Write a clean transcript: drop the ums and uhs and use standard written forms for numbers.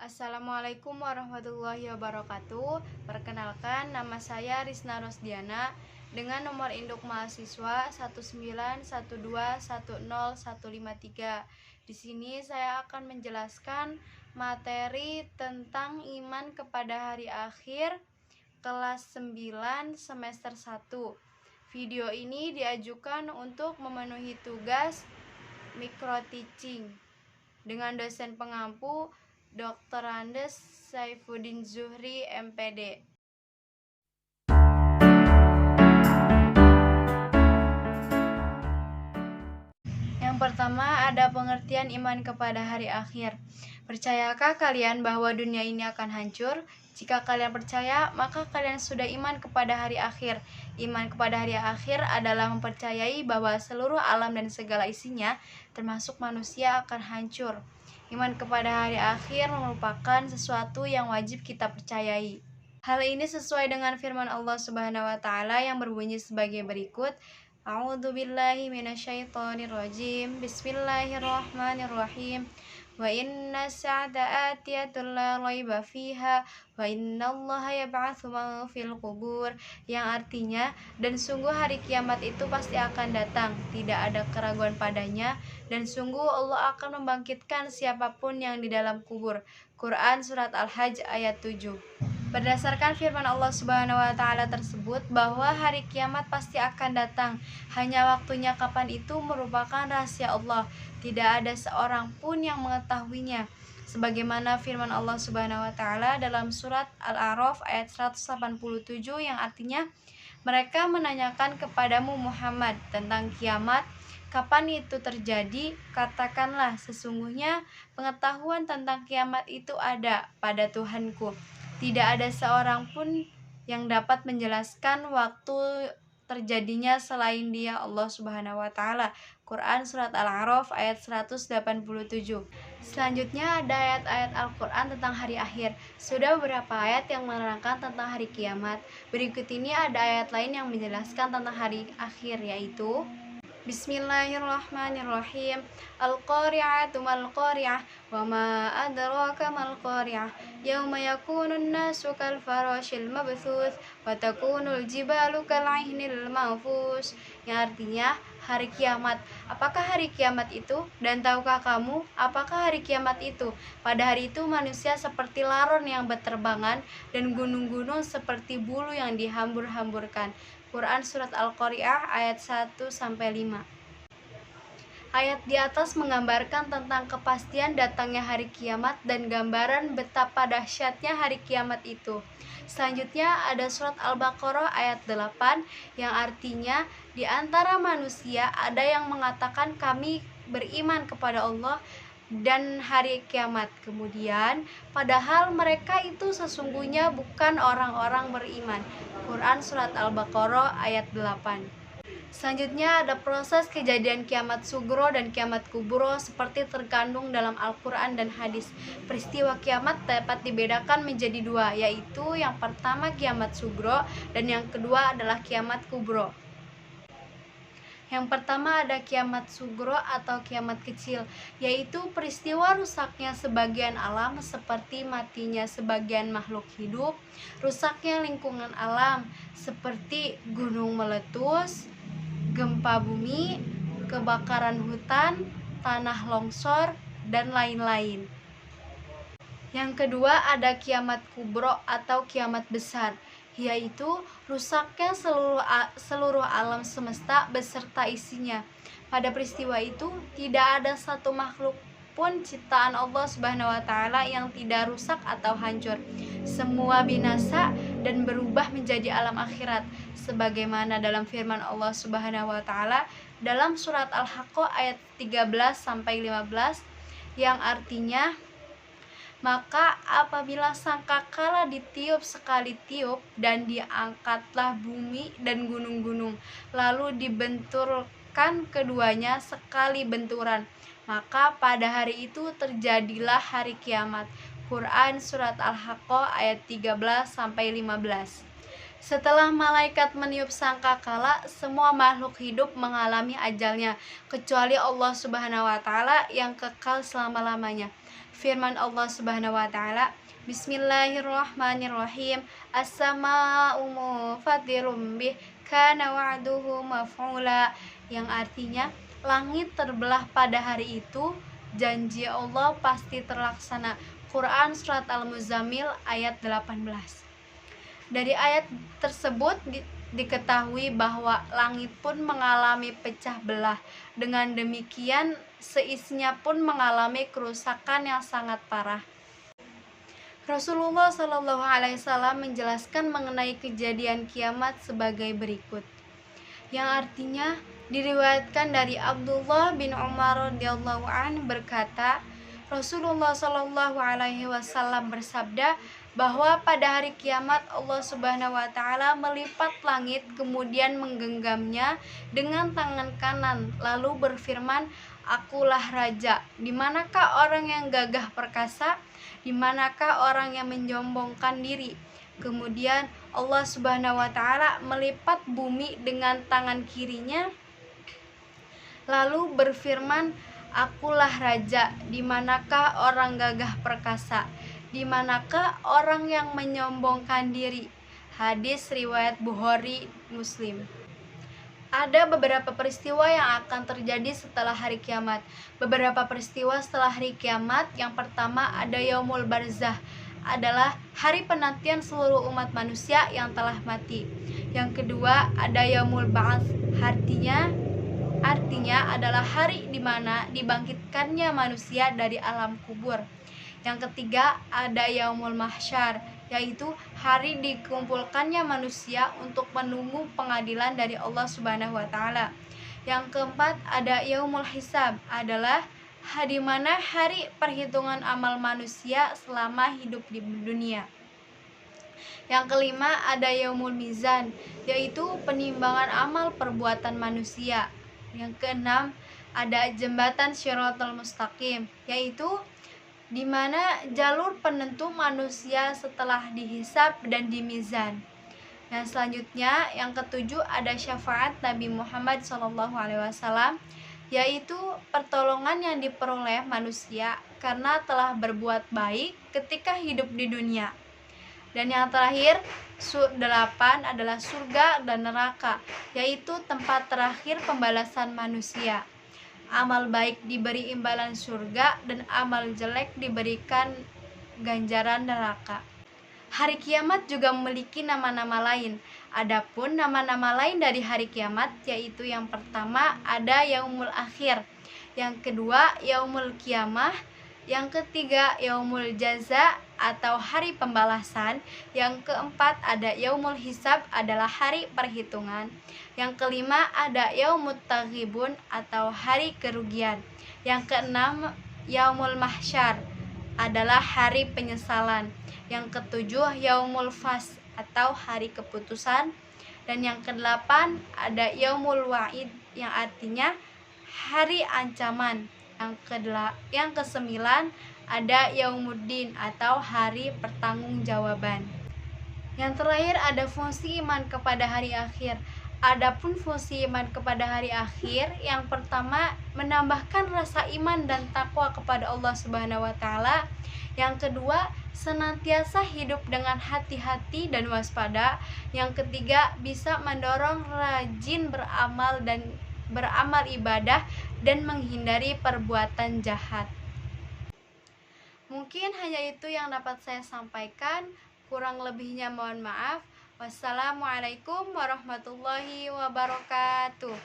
Assalamualaikum warahmatullahi wabarakatuh. Perkenalkan, nama saya Risna Rosdiana dengan nomor induk mahasiswa 191210153. Di sini saya akan menjelaskan materi tentang iman kepada hari akhir kelas 9 semester 1. Video ini diajukan untuk memenuhi tugas micro teaching dengan dosen pengampu Dr. Andes Saifuddin Zuhri, MPD. Yang pertama ada pengertian iman kepada hari akhir. Percayakah kalian bahwa dunia ini akan hancur? Jika kalian percaya, maka kalian sudah iman kepada hari akhir. Iman kepada hari akhir adalah mempercayai bahwa seluruh alam dan segala isinya, termasuk manusia, akan hancur. Iman kepada hari akhir merupakan sesuatu yang wajib kita percayai. Hal ini sesuai dengan firman Allah Subhanahu wa taala yang berbunyi sebagai berikut. A'udzubillahi minasyaitonirrajim. Bismillahirrahmanirrahim. Wa inna sa'ata atiyatun la raiba fiha wa innallaha yab'atsu man fil qubur, yang artinya, dan sungguh hari kiamat itu pasti akan datang, tidak ada keraguan padanya, dan sungguh Allah akan membangkitkan siapapun yang di dalam kubur. Quran Surat Al-Hajj ayat 7. Berdasarkan firman Allah Subhanahu wa taala tersebut bahwa hari kiamat pasti akan datang, hanya waktunya kapan itu merupakan rahasia Allah. Tidak ada seorang pun yang mengetahuinya. Sebagaimana firman Allah Subhanahu wa taala dalam surat Al-A'raf ayat 187 yang artinya, mereka menanyakan kepadamu Muhammad tentang kiamat, kapan itu terjadi? Katakanlah, sesungguhnya pengetahuan tentang kiamat itu ada pada Tuhanku. Tidak ada seorang pun yang dapat menjelaskan waktu terjadinya selain Dia, Allah Subhanahu wa taala. Quran Surat Al-A'raf ayat 187. Selanjutnya ada ayat-ayat Al-Quran tentang hari akhir. Sudah beberapa ayat yang menerangkan tentang hari kiamat. Berikut ini ada ayat lain yang menjelaskan tentang hari akhir, yaitu Bismillahirrahmanirrahim. Al-Qari'atu mal-Qari'ah wa ma adraka mal-Qari'ah. Yauma yakunun nasu kal farashil mabthuth wa takunul jibalu kal 'ihnil manfush, yang artinya hari kiamat. Apakah hari kiamat itu? Dan tahukah kamu apakah hari kiamat itu? Pada hari itu manusia seperti laron yang berterbangan dan gunung-gunung seperti bulu yang dihambur-hamburkan. Quran Surat Al-Qari'ah ayat 1-5. Ayat di atas menggambarkan tentang kepastian datangnya hari kiamat dan gambaran betapa dahsyatnya hari kiamat itu. Selanjutnya ada surat Al-Baqarah ayat 8 yang artinya, di antara manusia ada yang mengatakan kami beriman kepada Allah dan hari kiamat. Kemudian, padahal mereka itu sesungguhnya bukan orang-orang beriman. Quran Surat Al-Baqarah ayat 8. Selanjutnya ada proses kejadian kiamat sugro dan kiamat kubro seperti terkandung dalam Al-Quran dan hadis. Peristiwa kiamat dapat dibedakan menjadi dua, yaitu yang pertama kiamat sugro dan yang kedua adalah kiamat kubro. Yang pertama ada kiamat sugro atau kiamat kecil, yaitu peristiwa rusaknya sebagian alam seperti matinya sebagian makhluk hidup, rusaknya lingkungan alam seperti gunung meletus, gempa bumi, kebakaran hutan, tanah longsor, dan lain-lain. Yang kedua ada kiamat kubro atau kiamat besar, yaitu rusaknya seluruh alam semesta beserta isinya. Pada peristiwa itu tidak ada satu makhluk pun ciptaan Allah Subhanahu wa taala yang tidak rusak atau hancur. Semua binasa dan berubah menjadi alam akhirat, sebagaimana dalam firman Allah Subhanahu wa taala dalam surat Al-Haqqah ayat 13-15 yang artinya, maka apabila sangkakala ditiup sekali tiup dan diangkatlah bumi dan gunung-gunung, lalu dibenturkan keduanya sekali benturan, maka pada hari itu terjadilah hari kiamat. Quran Surat Al-Haqqah ayat 13-15. Setelah malaikat meniup sangkakala, semua makhluk hidup mengalami ajalnya, kecuali Allah Subhanahu wa taala yang kekal selama-lamanya. Firman Allah Subhanahu wa taala, Bismillahirrahmanirrahim. As-sama'u munfatirum bih kana wa'duhu maf'ula, yang artinya langit terbelah pada hari itu, janji Allah pasti terlaksana. Quran surat Al-Muzammil ayat 18. Dari ayat tersebut diketahui bahwa langit pun mengalami pecah belah. Dengan demikian, seisinya pun mengalami kerusakan yang sangat parah. Rasulullah Shallallahu Alaihi Wasallam menjelaskan mengenai kejadian kiamat sebagai berikut, yang artinya diriwayatkan dari Abdullah bin Umar radhiyallahu an berkata, Rasulullah Shallallahu Alaihi Wasallam bersabda bahwa pada hari kiamat Allah Subhanahu Wa Taala melipat langit kemudian menggenggamnya dengan tangan kanan lalu berfirman, Akulah raja. Di manakah orang yang gagah perkasa? Di manakah orang yang menyombongkan diri? Kemudian Allah Subhanahu wa taala melipat bumi dengan tangan kirinya lalu berfirman, Akulah raja. Di manakah orang gagah perkasa? Di manakah orang yang menyombongkan diri? Hadis riwayat Bukhari Muslim. Ada beberapa peristiwa yang akan terjadi setelah hari kiamat. Beberapa peristiwa setelah hari kiamat, yang pertama ada Yaumul Barzah, adalah hari penantian seluruh umat manusia yang telah mati. Yang kedua ada Yaumul Ba'ats, artinya adalah hari di mana dibangkitkannya manusia dari alam kubur. Yang ketiga ada Yaumul Mahsyar, yaitu hari dikumpulkannya manusia untuk menunggu pengadilan dari Allah Subhanahu wa taala. Yang keempat ada Yaumul Hisab, adalah di mana hari perhitungan amal manusia selama hidup di dunia. Yang kelima ada Yaumul Mizan, yaitu penimbangan amal perbuatan manusia. Yang keenam ada jembatan Shiratal Mustaqim, yaitu di mana jalur penentu manusia setelah dihisab dan dimizan. Dan selanjutnya yang ketujuh ada syafaat Nabi Muhammad SAW, yaitu pertolongan yang diperoleh manusia karena telah berbuat baik ketika hidup di dunia. Dan yang terakhir 8 adalah surga dan neraka, yaitu tempat terakhir pembalasan manusia. Amal baik diberi imbalan surga dan amal jelek diberikan ganjaran neraka. Hari kiamat juga memiliki nama-nama lain. Adapun nama-nama lain dari hari kiamat, yaitu yang pertama ada Yaumul Akhir, yang kedua Yaumul Qiyamah, yang ketiga Yaumul Jaza atau hari pembalasan, yang keempat ada Yaumul Hisab adalah hari perhitungan, yang kelima ada Yaumut Taghibun atau hari kerugian, yang keenam Yaumul Mahsyar adalah hari penyesalan, yang ketujuh Yaumul Fas atau hari keputusan, dan yang kedelapan ada Yaumul Wa'id yang artinya hari ancaman. Yang kesembilan ada Yaumuddin atau hari pertanggungjawaban. Yang terakhir ada fungsi iman kepada hari akhir. Adapun fungsi iman kepada hari akhir, yang pertama menambahkan rasa iman dan takwa kepada Allah Subhanahu wa taala. Yang kedua, senantiasa hidup dengan hati-hati dan waspada. Yang ketiga, bisa mendorong rajin beramal ibadah dan menghindari perbuatan jahat. Mungkin hanya itu yang dapat saya sampaikan. Kurang lebihnya mohon maaf. Wassalamualaikum warahmatullahi wabarakatuh.